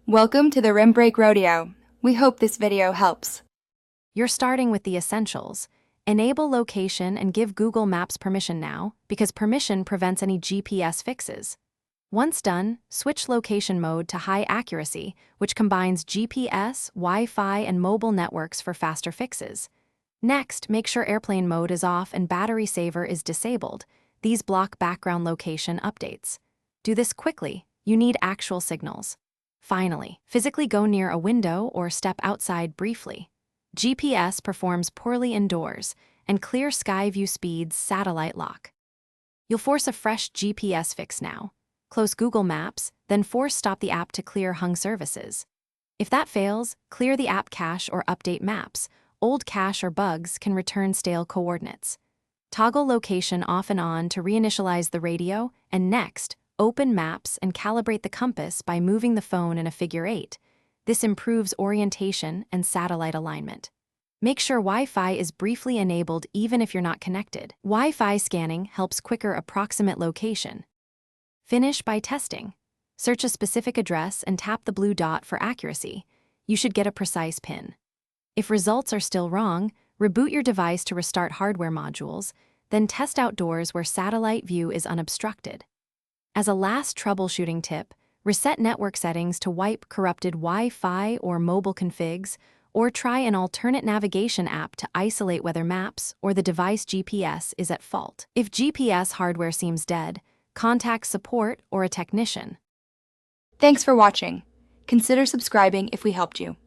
Welcome to the Rim Break Rodeo. We hope this video helps. You're starting with the essentials. Enable location and give Google Maps permission now, because permission prevents any GPS fixes. Once done, switch location mode to high accuracy, which combines GPS, Wi-Fi, and mobile networks for faster fixes. Next, make sure airplane mode is off and battery saver is disabled. These block background location updates. Do this quickly. You need actual signals. Finally, physically go near a window or step outside briefly. GPS performs poorly indoors, and clear sky view speeds satellite lock. You'll force a fresh GPS fix now. Close Google Maps, then force stop the app to clear hung services. If that fails, clear the app cache or update maps. Old cache or bugs can return stale coordinates. Toggle location off and on to reinitialize the radio, and next, open Maps and calibrate the compass by moving the phone in a figure 8. This improves orientation and satellite alignment. Make sure Wi-Fi is briefly enabled even if you're not connected. Wi-Fi scanning helps quicker approximate location. Finish by testing. Search a specific address and tap the blue dot for accuracy. You should get a precise pin. If results are still wrong, reboot your device to restart hardware modules, then test outdoors where satellite view is unobstructed. As a last troubleshooting tip, reset network settings to wipe corrupted Wi-Fi or mobile configs, or try an alternate navigation app to isolate whether maps or the device GPS is at fault. If GPS hardware seems dead, contact support or a technician. Thanks for watching. Consider subscribing if we helped you.